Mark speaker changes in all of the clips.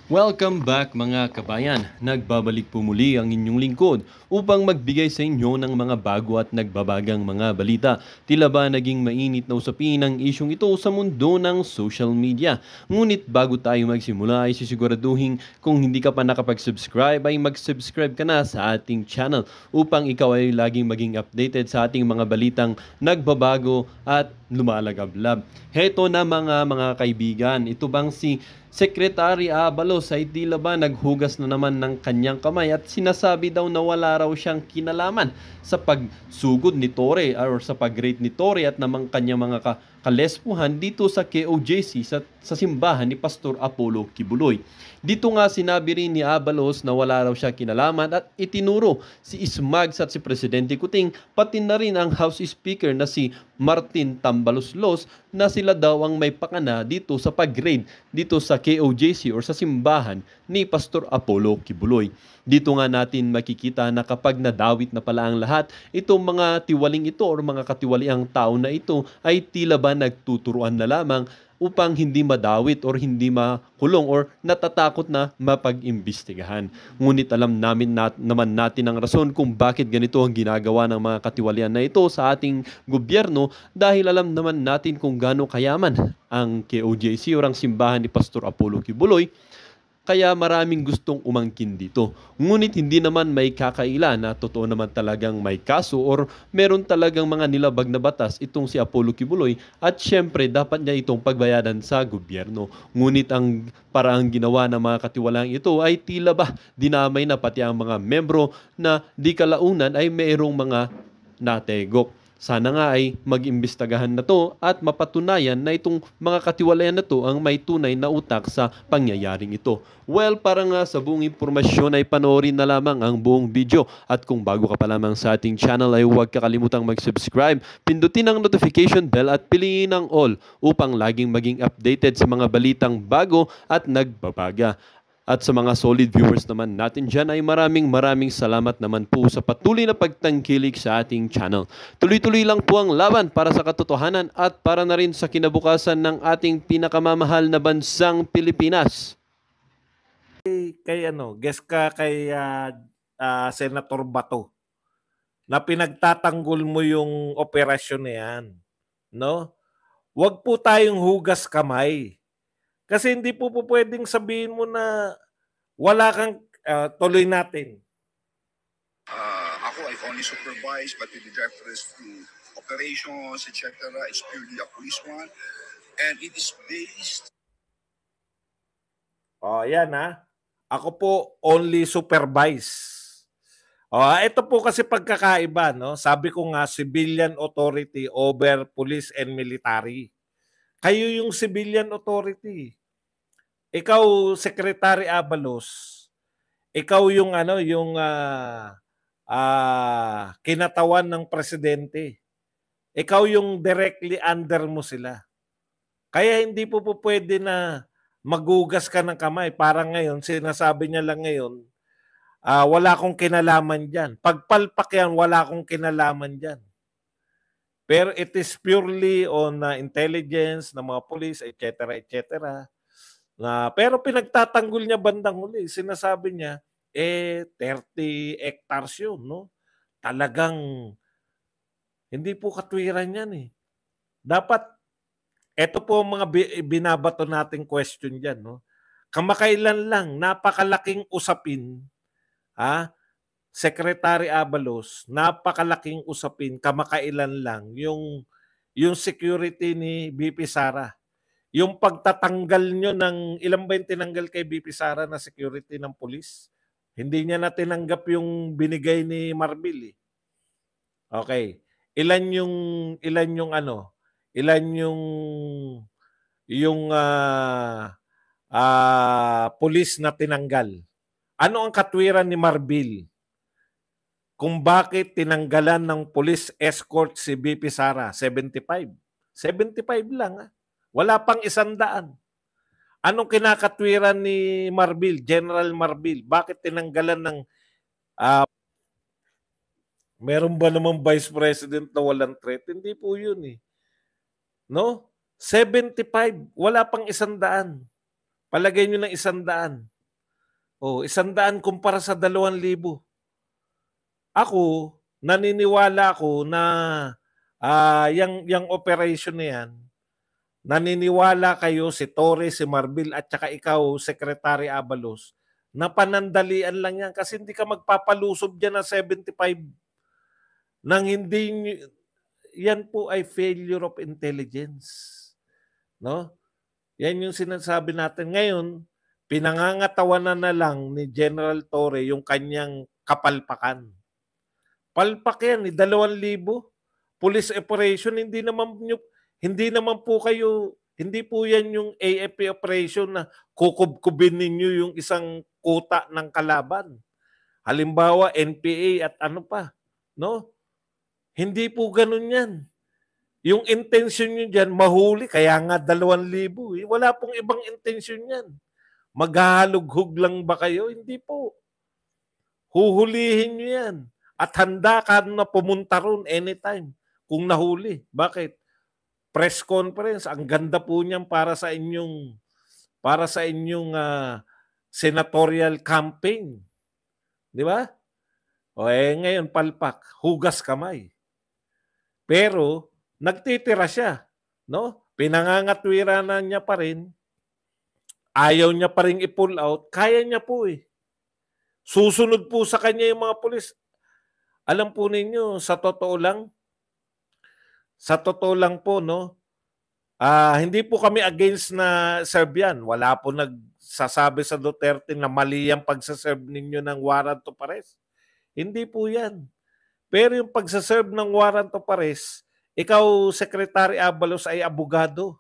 Speaker 1: Welcome back mga kabayan. Nagbabalik po muli ang inyong lingkod upang magbigay sa inyo ng mga bago at nagbabagang mga balita. Tila ba naging mainit na usapin ang isyong ito sa mundo ng social media. Ngunit bago tayo magsimula ay sisiguraduhin kung hindi ka pa nakapag-subscribe ay mag-subscribe ka na sa ating channel upang ikaw ay laging maging updated sa ating mga balitang nagbabago at lumalagablab. Heto na mga kaibigan, ito bang si Secretary Abalos ay tila ba naghugas na naman ng kanyang kamay at sinasabi daw na wala raw siyang kinalaman sa pagsugod ni Torre or sa pag-rate ni Torre at namang kanyang mga kalespuhan dito sa KOJC sa simbahan ni Pastor Apollo Kibuloy. Dito nga sinabi rin ni Abalos na wala raw siya kinalaman at itinuro si Ismags at si Presidente Kuting pati na rin ang House Speaker na si Martin Tambaloslos na sila daw ang may pakana dito sa pag-raid dito sa KOJC or sa simbahan ni Pastor Apollo Kibuloy. Dito nga natin makikita na kapag nadawit na pala ang lahat, itong mga tiwaling ito or mga katiwaliang tao na ito ay tila ba nagtuturuan na lamang upang hindi madawit or hindi makulong or natatakot na mapag-imbestigahan. Ngunit alam naman natin ang rason kung bakit ganito ang ginagawa ng mga katiwalian na ito sa ating gobyerno dahil alam naman natin kung gaano kayaman ang KOJC or ang simbahan ni Pastor Apollo Kibuloy. Kaya maraming gustong umangkin dito. Ngunit hindi naman may kakaila na totoo naman talagang may kaso or meron talagang mga nilabag na batas itong si Apollo Kibuloy at syempre dapat niya itong pagbayadan sa gobyerno. Ngunit ang paraang ginawa ng mga katiwalang ito ay tila ba dinamay na pati ang mga membro na di kalaunan ay mayroong mga nategok. Sana nga ay mag-imbestagahan na to at mapatunayan na itong mga katiwalayan na to ang may tunay na utak sa pangyayaring ito. Well, para nga sa buong impormasyon ay panoorin na lamang ang buong video. At kung bago ka pa lamang sa ating channel ay huwag kakalimutang mag-subscribe, pindutin ang notification bell at piliin ang all upang laging maging updated sa mga balitang bago at nagbabaga. At sa mga solid viewers naman natin dyan ay maraming salamat naman po sa patuloy na pagtangkilik sa ating channel. Tuloy-tuloy lang po ang laban para sa katotohanan at para na rin sa kinabukasan ng ating pinakamamahal na bansang Pilipinas.
Speaker 2: Guest ka kay Senator Bato na pinagtatanggol mo yung operasyon na yan, no? Huwag po tayong hugas kamay. Kasi hindi po pwedeng sabihin mo na wala kang tuloy natin.
Speaker 3: Ako, I only supervise, but with reference to operations, etc., it's purely a police one. And it is based...
Speaker 2: Yan ha. Ako po only supervise. Ito po kasi pagkakaiba, no? Sabi ko nga, civilian authority over police and military. Kayo yung civilian authority. Ikaw, Secretary Abalos, ikaw yung kinatawan ng presidente. Ikaw yung directly under mo sila. Kaya hindi po pwede na magugas ka ng kamay. Parang ngayon, sinasabi niya lang ngayon, wala akong kinalaman dyan. Pagpalpak yan, wala akong kinalaman dyan. Pero it is purely on intelligence ng mga police, etc., etc. Pero pinagtatanggol niya bandang huli. Sinasabi niya, 30 hectares yun, no? Talagang hindi po katwiran yan eh. Dapat, eto po mga binabato nating question dyan, no? Kamakailan lang, napakalaking usapin, Secretary Abalos, napakalaking usapin, kamakailan lang, yung security ni BP Sara. Yung pagtatanggal nyo ng, ilan ba yung tinanggal kay BP Sara na security ng police? Hindi niya na tinanggap yung binigay ni Marbil eh. Okay. Ilan yung police na tinanggal? Ano ang katwiran ni Marbil? Kung bakit tinanggalan ng police escort si BP Sara? 75. 75 lang Wala pang 100. Anong kinakatwiran ni Marbil, General Marbil? Bakit tinanggalan ng meron ba namang Vice President na walang threat? Hindi po yun eh. No? 75. Wala pang 100. Palagay nyo ng 100. Oh, 100 kumpara sa 2,000. Ako, naniniwala ako na yang operation na yan, naniniwala kayo si Torres, si Marbil at saka ikaw, Secretary Abalos, na panandalian lang yan kasi hindi ka magpapalusob dyan ng 75 nang hindi yan po ay failure of intelligence. No? Yan yung sinasabi natin ngayon, pinangangatawanan na lang ni General Torre yung kanyang kapalpakan. Palpak yan, 2,000. Police operation, hindi naman po kayo, hindi po yan yung AFP operation na kukubkubin ninyo yung isang kuta ng kalaban. Halimbawa, NPA at ano pa, no? Hindi po ganun yan. Yung intention nyo dyan, mahuli, kaya nga 2,000. Wala pong ibang intention yan. Maghahalughog lang ba kayo? Hindi po. Huhulihin nyo yan. At handa ka na pumunta ron anytime kung nahuli. Bakit? Press conference, ang ganda po niyan para sa inyong senatorial campaign. Di ba? O ngayon palpak, hugas kamay. Pero nagtitira siya, no? Pinangangatwira na niya pa rin. Ayaw niya pa rin i-pull out, kaya niya po eh. Susunod po sa kanya yung mga pulis. Alam po ninyo, sa totoo lang po, no? Hindi po kami against na serve yan. Wala po nagsasabi sa Duterte na mali ang pagsaserve ninyo ng warrant of arrest. Hindi po yan. Pero yung pagsaserve ng warrant of arrest, ikaw, Secretary Abalos, ay abogado.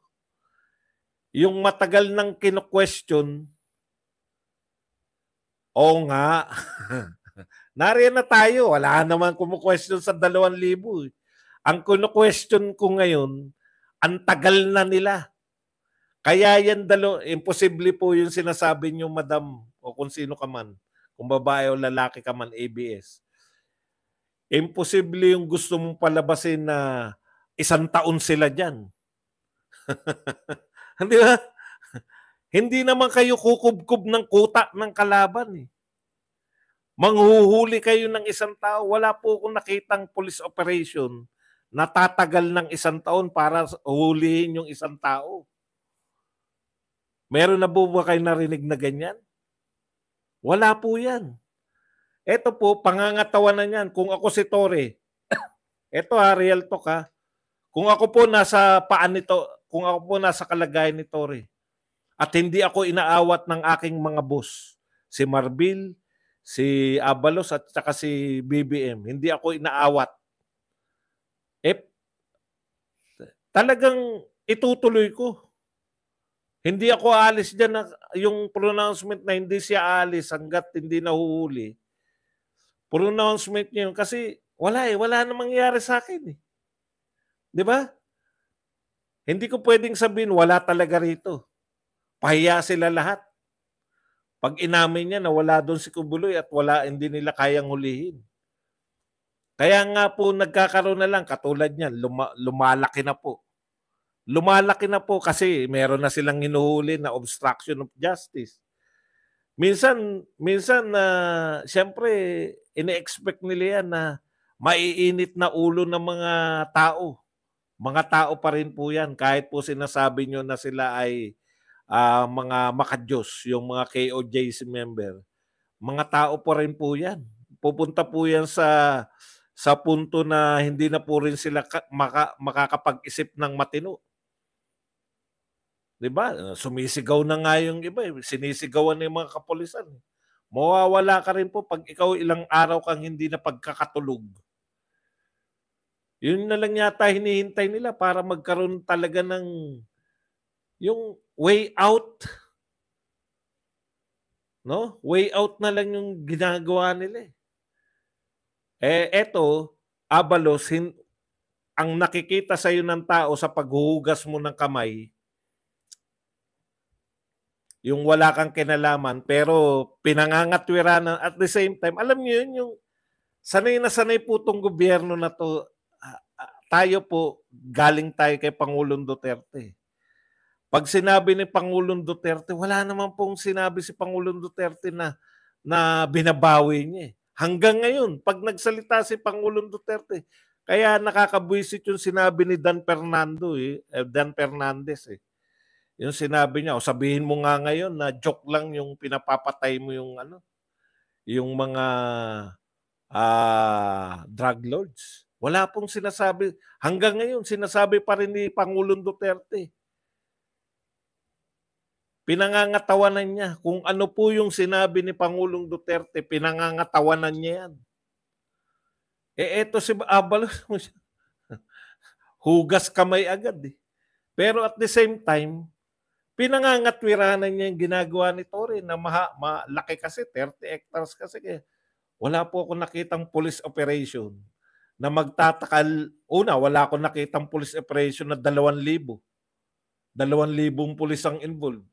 Speaker 2: Yung matagal nang kino-question, oo nga, nariyan na tayo. Wala naman kumu-question sa 2,000. Ang kino-question ko ngayon, ang tagal na nila. Kaya yan, imposible po yung sinasabi nyo, madam, o kung sino ka man, kung babae o lalaki ka man, ABS. Imposible yung gusto mong palabasin na 1 taon sila dyan. Di ba? Hindi naman kayo kukubkub ng kuta ng kalaban eh. Manghuhuli kayo ng 1 tao. Wala po akong nakitang police operation na tatagal ng 1 taon para hulihin yung 1 tao. Meron na po ba kayo narinig na ganyan? Wala po yan. Ito po, pangangatawanan yan. Kung ako si Torre, ito real talk ha. Kung ako po nasa paan nito, kung ako po nasa kalagayan ni Torre, at hindi ako inaawat ng aking mga boss, si Marbil, si Abalos at saka si BBM, hindi ako inaawat. Talagang itutuloy ko. Hindi ako aalis dyan na yung pronouncement na hindi siya aalis hanggat hindi nahuhuli. Pronouncement niya yun kasi wala namang mangyari sa akin eh. Di ba? Hindi ko pwedeng sabihin wala talaga rito. Pahiya sila lahat. Pag inamin niya na wala doon si Kubuloy at hindi nila kayang hulihin. Kaya nga po nagkakaroon na lang katulad niyan, lumalaki na po. Lumalaki na po kasi meron na silang hinuhuli na obstruction of justice. Minsan siyempre ine-expect nila yan na maiinit na ulo ng mga tao. Mga tao pa rin po yan kahit po sinasabi nyo na sila ay mga makadiyos, yung mga KOJC member. Mga tao pa rin po yan. Pupunta po yan sa punto na hindi na po rin sila makakapag-isip ng matino. Diba? Sumisigaw na nga yung iba. Sinisigawan ng mga kapulisan. Mawawala ka rin po pag ikaw ilang araw kang hindi na pagkakatulog. Yun na lang yata hinihintay nila para magkaroon talaga ng yung way out. No? Way out na lang yung ginagawa nila. Eto, Abalos, ang nakikita sa iyo ng tao sa paghuhugas mo ng kamay, yung wala kang kinalaman, pero pinangangatwira na at the same time, alam niyo yun, yung sanay na sanay po itong gobyerno na to. Tayo po, galing tayo kay Pangulong Duterte. Pag sinabi ni Pangulong Duterte, wala naman pong sinabi si Pangulong Duterte na na binabawi niya. Hanggang ngayon, pag nagsalita si Pangulong Duterte, kaya nakakabwisit yung sinabi ni Dan Fernandez. Yung sinabi niya, o sabihin mo nga ngayon na joke lang yung pinapapatay mo yung yung mga drug lords. Wala pong sinasabi. Hanggang ngayon, sinasabi pa rin ni Pangulong Duterte. Pinangangatawanan niya. Kung ano po yung sinabi ni Pangulong Duterte, pinangangatawanan niya yan. Eto si Abalos, hugas kamay agad eh. Pero at the same time, pinangangatwiranan niya yung ginagawa ni Torre na malaki kasi, 30 hectares kasi. Kaya wala po ako nakitang police operation na magtatakal. Una, wala ako nakitang police operation na 2,000. 2,000 pulis ang involved.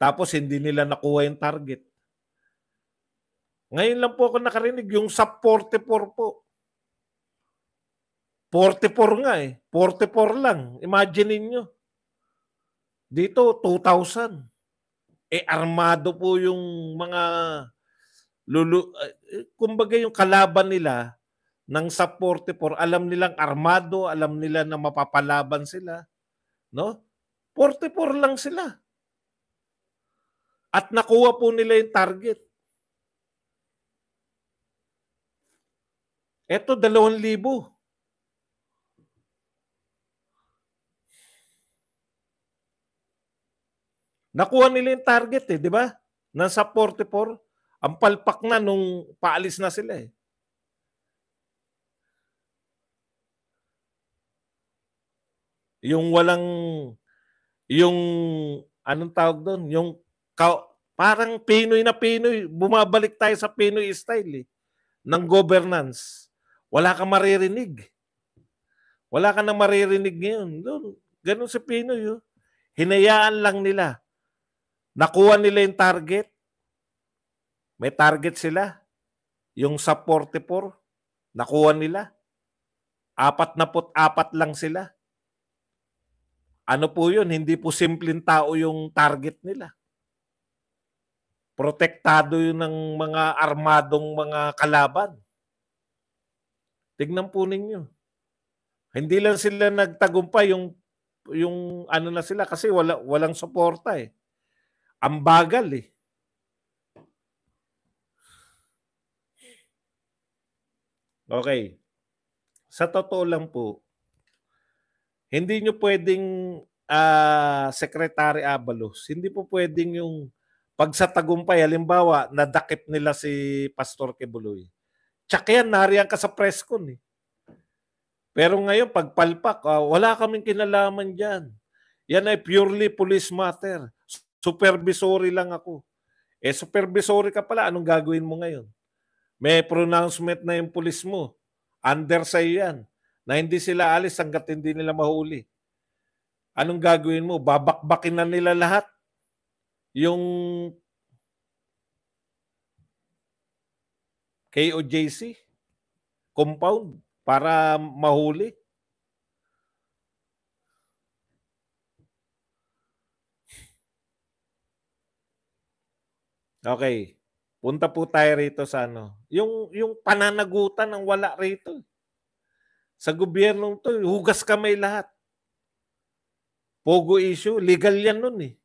Speaker 2: Tapos hindi nila nakuha yung target. Ngayon lang po ako nakarinig yung sa 44 po. 44 nga eh. 44 lang. Imagine niyo. Dito, 2,000. Armado po yung mga kumbaga yung kalaban nila ng sa 44, alam nilang armado, alam nila na mapapalaban sila. No? 44 lang sila. At nakuha po nila yung target. Ito, 2,000. Nakuha nila yung target di ba? Nasa 44. Ang palpak na nung paalis na sila eh. Yung walang, yung, anong tawag doon? Yung, parang Pinoy na Pinoy. Bumabalik tayo sa Pinoy style eh, ng governance. Wala kang maririnig. Wala ka nang maririnig ngayon. Ganun sa Pinoy. Hinayaan lang nila. Nakuha nila yung target. May target sila. Yung sa 44, nakuha nila. 44 lang sila. Ano po yun? Hindi po simpleng tao yung target nila. Protektado yun ng mga armadong mga kalaban. Tignan po ninyo. Hindi lang sila nagtagumpay yung ano na sila kasi walang suporta eh. Ang bagal eh. Okay. Sa totoo lang po, hindi nyo pwedeng Secretary Abalos, hindi po pwedeng yung pag sa tagumpay, halimbawa, nadakip nila si Pastor Quebuloy. Tsak yan, nariyan ka sa press con eh. Pero ngayon, pagpalpak, wala kaming kinalaman dyan. Yan ay purely police matter. Supervisory lang ako. Supervisory ka pala, anong gagawin mo ngayon? May pronouncement na yung police mo. Under sa'yo yan. Na hindi sila alis hanggat hindi nila mahuli. Anong gagawin mo? Babakbakin na nila lahat. Yung KOJC compound para mahuli. Okay. Punta po tayo rito sa yung pananagutan ng wala rito. Sa gobyernong to, hugas kamay lahat. Pogo issue, legal yan nun eh.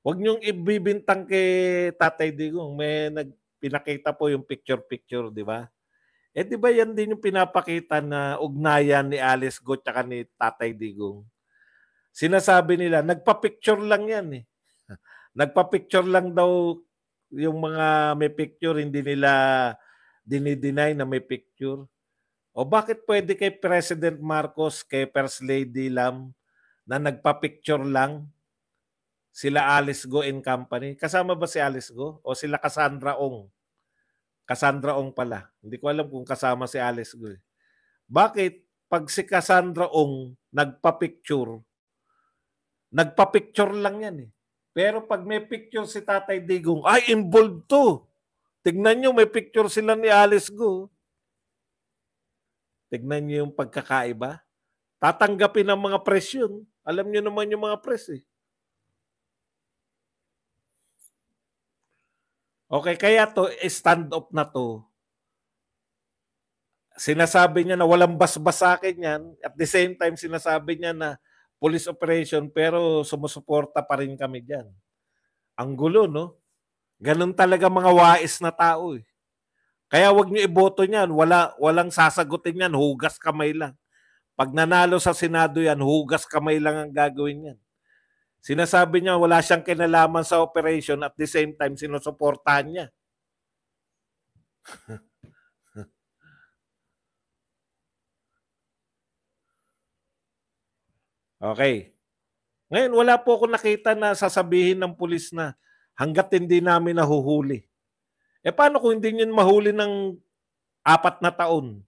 Speaker 2: Huwag niyong ibibintang kay Tatay Digong. May pinakita po yung picture-picture, di ba? Di ba yan din yung pinapakita na ugnayan ni Alice Go tsaka ni Tatay Digong? Sinasabi nila, nagpa-picture lang yan eh. Nagpa-picture lang daw yung mga may picture, hindi nila dinideny na may picture. O bakit pwede kay President Marcos, kay First Lady Lam, na nagpa-picture lang sila Alice Go and Company? Kasama ba si Alice Go? O sila Cassandra Ong? Cassandra Ong pala. Hindi ko alam kung kasama si Alice Go. Bakit pag si Cassandra Ong nagpa-picture lang yan eh. Pero pag may picture si Tatay Digong, ay, involved to. Tignan nyo, may picture sila ni Alice Go. Tignan nyo yung pagkakaiba. Tatanggapin ng mga press yun. Alam nyo naman yung mga press eh. Okay, kaya to stand up na to. Sinasabi niya na walang basbas sa akin yan. At the same time, sinasabi niya na police operation pero sumusuporta pa rin kami dyan. Ang gulo, no? Ganun talaga mga wais na tao eh. Kaya wag niyo iboto niyan. Walang sasagutin yan. Hugas kamay lang. Pag nanalo sa Senado yan, hugas kamay lang ang gagawin yan. Sinasabi niya wala siyang kinalaman sa operation at the same time sinusuportahan niya. Okay. Ngayon, wala po ako nakita na sasabihin ng pulis na hanggat hindi namin nahuhuli. Paano kung hindi nyo mahuli ng 4 na taon?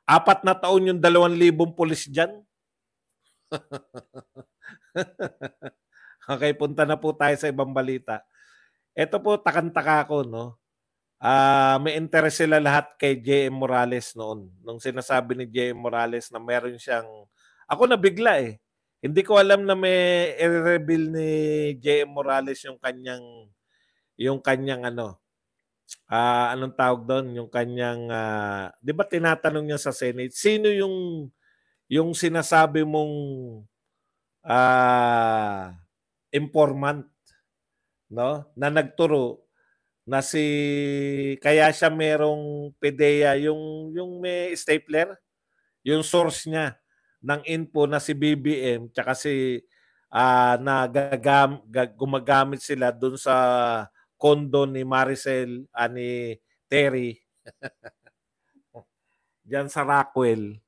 Speaker 2: 4 na taon yung 2,000 pulis dyan? Okay, punta na po tayo sa ibang balita. Ito po, takantaka ko, no? May interest sila lahat kay J.M. Morales noon. Nung sinasabi ni J.M. Morales na meron siyang... Ako nabigla eh. Hindi ko alam na may i-reveal ni J.M. Morales yung kanyang ano, anong tawag doon? Yung kanyang, di ba tinatanong niya sa Senate, sino yung sinasabi mong informant, no? Na nagturo na kaya siya merong PDEA, yung may stapler, yung source niya ng info na si BBM tsaka gumagamit sila dun sa condo ni Maricel, ni Terry diyan sa Rockwell.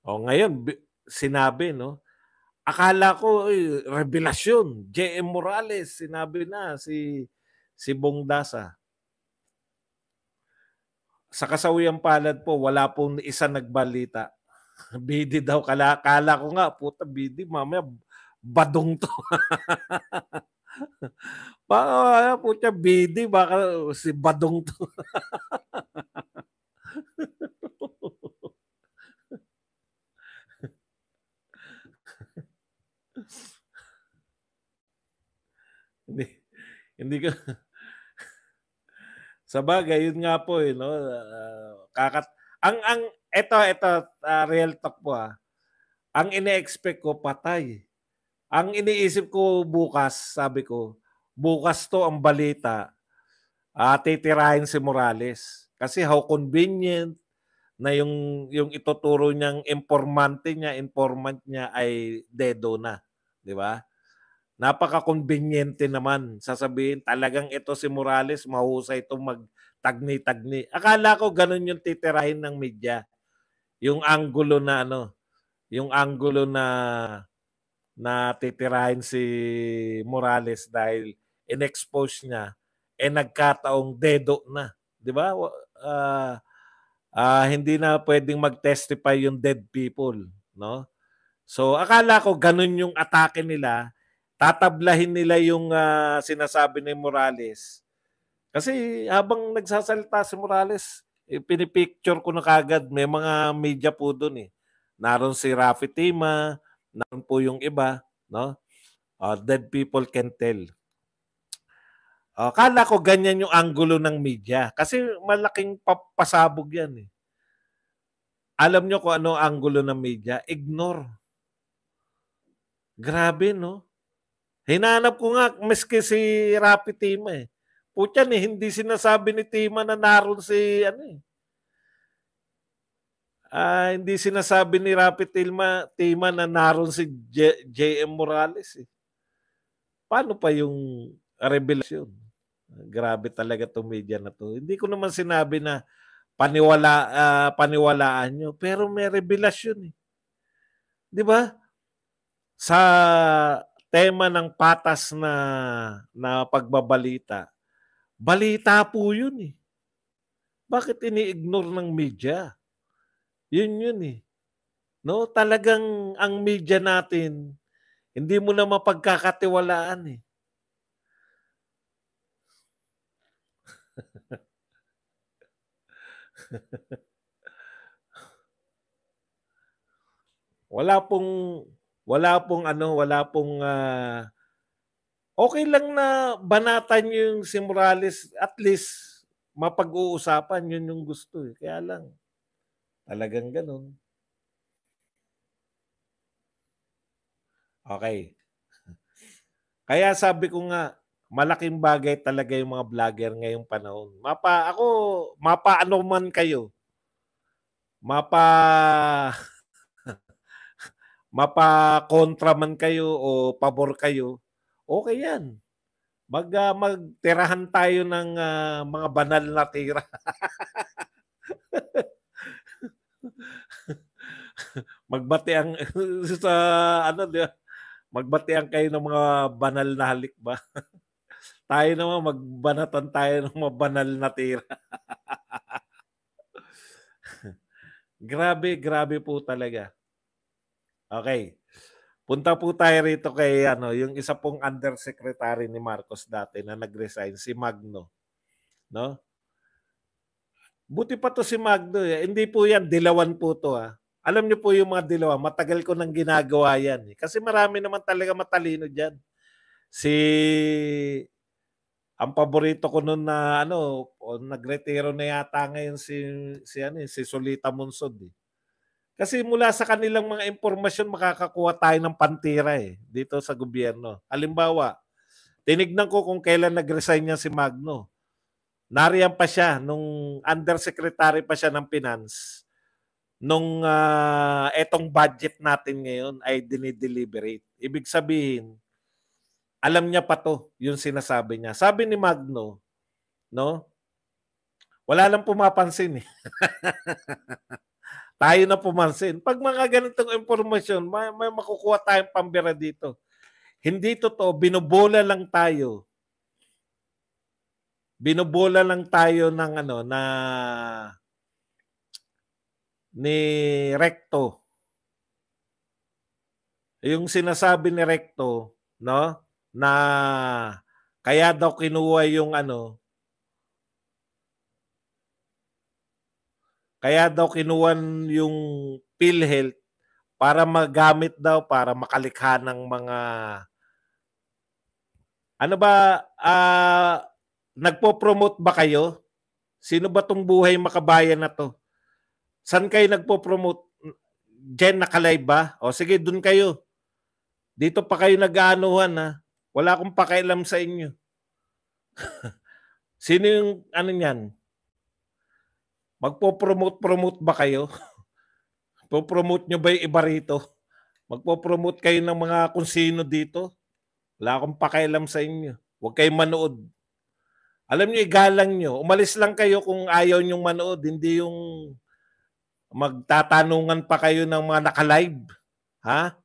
Speaker 2: Ngayon sinabi, no? Akala ko revelasyon, J.M. Morales, sinabi na si Bong Dasa. Sa kasawiyang palad po, wala pong isa nagbalita. BD daw, kala ko nga, puta BD, mamaya badong to. Baka puta BD, baka si badong to. hindi ko sa bagay, yun nga po no. Ito real talk po Ang ine-expect ko patay. Ang iniisip ko bukas, sabi ko, bukas to ang balita. Titirahin si Morales. Kasi how convenient na yung ituturo niyang informant niya ay dedo na, di ba? Napaka-conveniente naman. Sasabihin, talagang ito si Morales, mahusay itong magtagni-tagni. Akala ko ganun yung titirahin ng media. Yung angulo na titirahin si Morales dahil in-expose niya, nagkataong dedo na. Di ba? Hindi na pwedeng mag-testify yung dead people. No? So, akala ko ganun yung atake nila. Tatablahin nila yung sinasabi ni Morales. Kasi habang nagsasalita si Morales, pinipicture ko na kagad. May mga media po doon eh. Naroon si Rafi Tima, naroon po yung iba. No? Dead people can tell. Kala ko ganyan yung angulo ng media. Kasi malaking pasabog yan eh. Alam nyo kung ano ang angulo ng media? Ignore. Grabe, no? Hinanap ko nga maski si Rapi Tima eh. Putyan eh, hindi sinasabi ni Tima na naroon si hindi sinasabi ni Rapi Tima na naroon si J.M. Morales eh. Paano pa yung revelasyon? Grabe talaga itong media na to. Hindi ko naman sinabi na paniwalaan nyo, pero may revelasyon eh. Di ba? Sa tema ng patas na pagbabalita, balita po yun eh. Bakit ini-ignore ng media? Yun eh. No, talagang ang media natin, hindi mo na mapagkakatiwalaan eh. wala pong Okay lang na banatan niyo yung si Morales, at least mapag-uusapan, yun yung gusto eh. Kaya lang, talagang ganun. Okay. Kaya sabi ko nga, malaking bagay talaga yung mga vlogger ngayong panahon. Mapaano man kayo, mapa mapa-kontra man kayo o pabor kayo, okay yan. Magtirahan tayo ng mga banal na tira. Magbatian sa ano, di ba? Magbatian kayo ng mga banal na halik ba? Tayo naman magbanatan tayo ng mga banal na tira. Grabe po talaga. Okay. Punta po tayo rito kay yung isa pong undersecretary ni Marcos dati na nag-resign, si Magno, no? Buti pa to si Magno eh. Hindi po yan dilawan po to ha. Alam niyo po yung mga dilawan, matagal ko nang ginagawa yan eh. Kasi marami naman talaga matalino diyan. Ang paborito ko noon na nagretiro na yata ngayon si Solita Monsod eh. Kasi mula sa kanilang mga impormasyon, makakakuha tayo ng pantira eh, dito sa gobyerno. Halimbawa, tinignan ko kung kailan nag-resign niya si Magno. Nariyan pa siya, nung undersecretary pa siya ng finance, nung etong budget natin ngayon ay dinideliberate. Ibig sabihin, alam niya pa to, yung sinasabi niya. Sabi ni Magno, no? Wala lang pumapansin eh. Tayo na pumansin. Pag mga ganitong informasyon, may makukuha tayong pambira dito. Hindi totoo, binobola lang tayo. Binobola lang tayo ng ni Recto. Yung sinasabi ni Recto, no? Na kaya daw kinuha yung yung PhilHealth para magamit daw, para makalikha ng mga nagpo-promote ba kayo? Sino ba tong buhay makabayan na to? San kayo nagpo-promote? Jen, nakalive ba? O sige, dun kayo. Dito pa kayo nag-aanuhan ha. Wala akong pakialam sa inyo. Sino yung niyan? Magpo-promote ba kayo? Po-promote nyo ba yung iba rito? Magpo-promote kayo ng mga kung sino dito? Wala akong pakialam sa inyo. Huwag kayong manood. Alam nyo, igalang nyo. Umalis lang kayo kung ayaw nyong manood. Hindi yung magtatanungan pa kayo ng mga naka-live. Ha?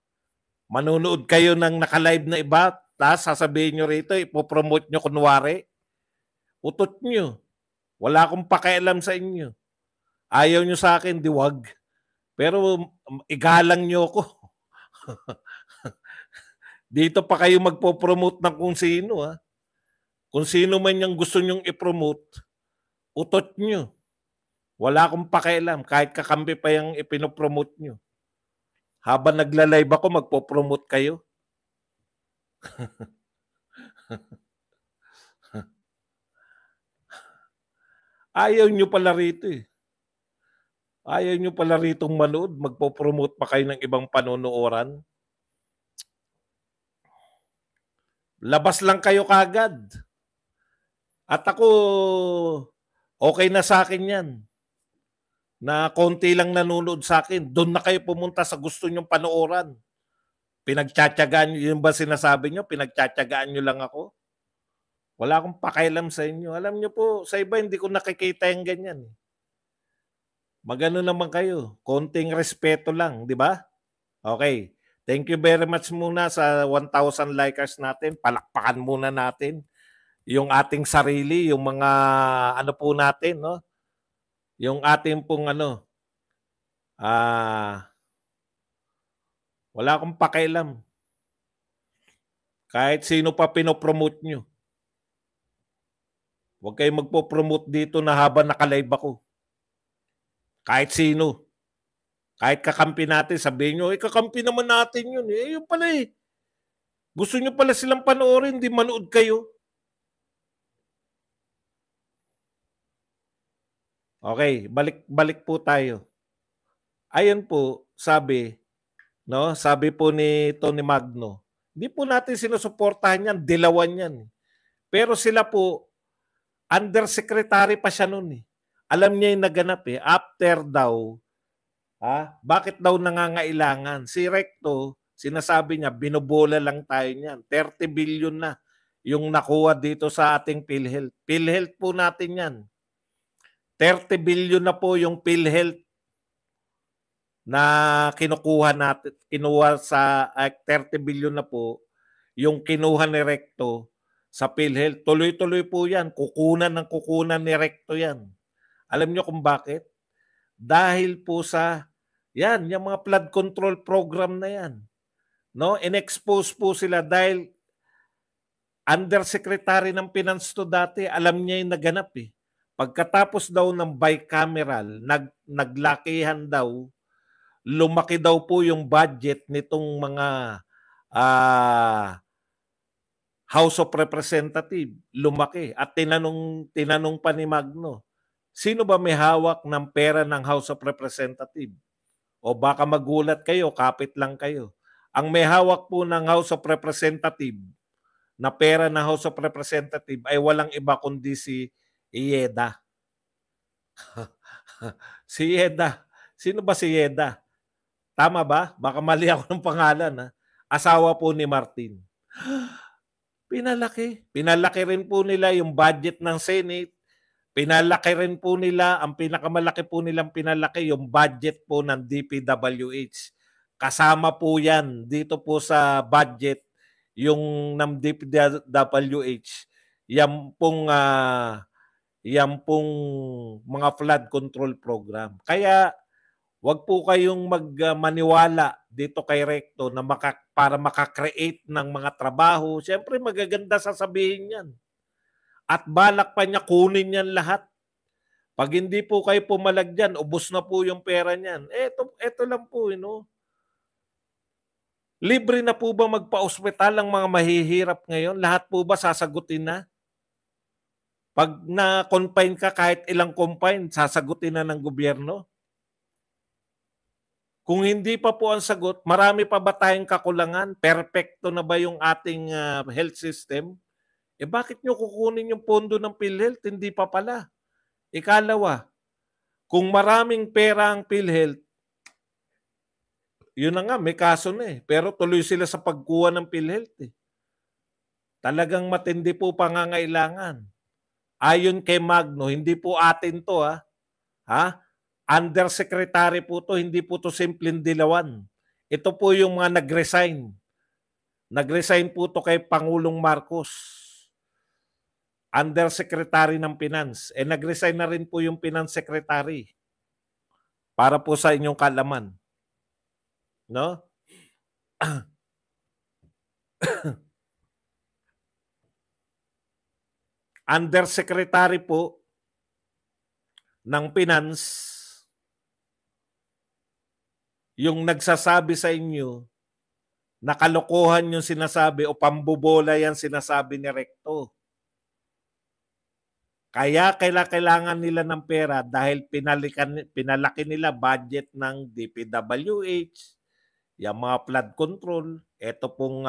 Speaker 2: Manunood kayo ng naka-live na iba, tapos sasabihin nyo rito, ipopromote nyo kunwari. Utot nyo. Wala akong pakialam sa inyo. Ayaw nyo sa akin, di wag. Pero igalang nyo ko. Dito pa kayo magpo-promote ng kung sino. Ha? Kung sino man yung gusto nyong i-promote, utot nyo. Wala akong pakialam. Kahit kakampi pa yung ipinopromote nyo. Habang nagla-live ako, magpo-promote kayo. Ayaw nyo pala rito eh. Ayaw nyo pala ritong manood. Magpo-promote pa kayo ng ibang panonood. Labas lang kayo kagad. At ako, okay na sa akin yan. Na konti lang nanonood sa akin. Doon na kayo pumunta sa gusto nyong panooran. Pinagtsatsagaan nyo, yun ba sinasabi nyo? Pinagtsatsagaan nyo lang ako? Wala akong pakialam sa inyo. Alam nyo po, sa iba hindi ko nakikita yung ganyan. Magano naman kayo. Konting respeto lang, di ba? Okay. Thank you very much muna sa 1,000 likers natin. Palakpakan muna natin yung ating sarili, yung mga po natin, no? Yung ating pong wala akong pakialam. Kahit sino pa pinopromote nyo. Huwag kayong magpo-promote dito na habang nakalive ako. Kahit sino. Kahit kakampi natin, sabihin nyo, kakampi naman natin yun. Yun pala eh. Gusto nyo pala silang panoorin, di manood kayo. Okay, balik po tayo. Ayon po, sabi po ni Tony Magno, hindi po natin sinusuportahan yan, dilawan yan. Pero sila po, undersecretary pa siya noon eh. Alam niya yung naganap eh. After daw, bakit daw nangangailangan? Si Recto, sinasabi niya, binobola lang tayo niyan. 30 billion na yung nakuha dito sa ating PhilHealth. PhilHealth po natin yan. 30 billion na po yung PhilHealth na kinuha sa 30 billion na po yung kinuha ni Recto sa PhilHealth. Tuloy-tuloy po yan. Kukunan ni Recto yan. Alam niyo kung bakit? Dahil po sa yan, yung mga flood control program na yan. No? In-expose po sila dahil undersecretary ng finance to dati, alam niya yung naganap eh. Pagkatapos daw ng bicameral, naglakihan daw, lumaki daw po yung budget nitong mga House of Representatives. Lumaki. At tinanong pa ni Magno, sino ba may hawak ng pera ng House of Representatives? O baka magulat kayo, kapit lang kayo. Ang may hawak po ng House of Representatives na pera ng House of Representatives ay walang iba kundi si Yeda. Si Yeda. Sino ba si Yeda? Tama ba? Baka mali ako ng pangalan. Ha? Asawa po ni Martin. Pinalaki. Pinalaki rin po nila yung budget ng Senate. Pinalaki rin po nila, ang pinakamalaki po nilang pinalaki, yung budget po ng DPWH. Kasama po yan dito po sa budget, yung ng DPWH. Yan pong mga flood control program. Kaya wag po kayong magmaniwala dito kay Recto na para makakreate ng mga trabaho. Siyempre magaganda sasabihin yan. At balak pa niya kunin yan lahat. Pag hindi po kayo pumalag dyan, ubos na po yung pera niyan. Eto lang po, Libre na po ba magpa-ospital ang mga mahihirap ngayon? Lahat po ba sasagutin na? Pag na-confine ka, kahit ilang confine, sasagutin na ng gobyerno? Kung hindi pa po ang sagot, marami pa ba tayong kakulangan? Perfecto na ba yung ating health system? Bakit nyo kukunin yung pondo ng PhilHealth? Hindi pa pala. Ikalawa, kung maraming pera ang PhilHealth, yun na nga, may kaso na eh. Pero tuloy sila sa pagkuha ng PhilHealth eh. Talagang matindi po pangangailangan. Ayon kay Magno, hindi po atin to Undersecretary po to, hindi po to simpleng dilawan. Ito po yung mga nag-resign. Nag-resign po to kay Pangulong Marcos. Undersecretary ng Finance. Nag-resign na rin po yung Finance Secretary. Para po sa inyong kalaman. No? Undersecretary po ng Finance yung nagsasabi sa inyo na kalokohan yung sinasabi o pambobola yan sinasabi ni Recto. Kaya kailangan nila ng pera dahil pinalaki nila budget ng DPWH, yung mga flood control, ito pong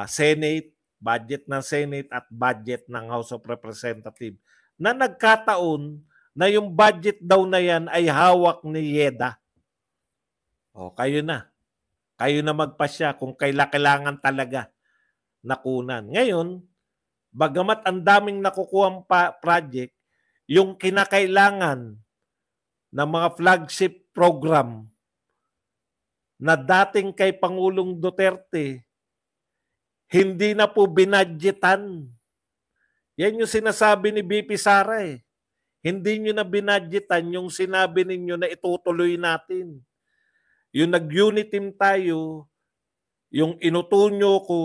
Speaker 2: Senate, budget ng Senate at budget ng House of Representatives na nagkataon na yung budget daw na yan ay hawak ni Yeda. O, kayo na. Kayo na magpasya kung kailangan talaga nakunan. Ngayon, bagamat ang daming nakukuhang project, yung kinakailangan ng mga flagship program na dating kay Pangulong Duterte, hindi na po binadgetan. Yan yung sinasabi ni BP Sara eh. Hindi nyo na binadgetan yung sinabi ninyo na itutuloy natin. Yung nag-unit team tayo, yung inuto nyo ko,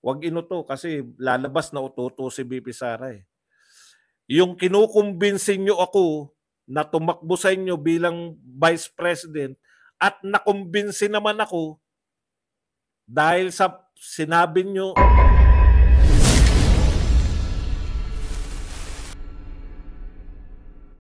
Speaker 2: wag inuto kasi lalabas na ututo si BP Sara eh. Yung kinukumbinsin nyo ako na tumakbo sa inyo bilang Vice President at nakumbinsin naman ako dahil sa sinabi nyo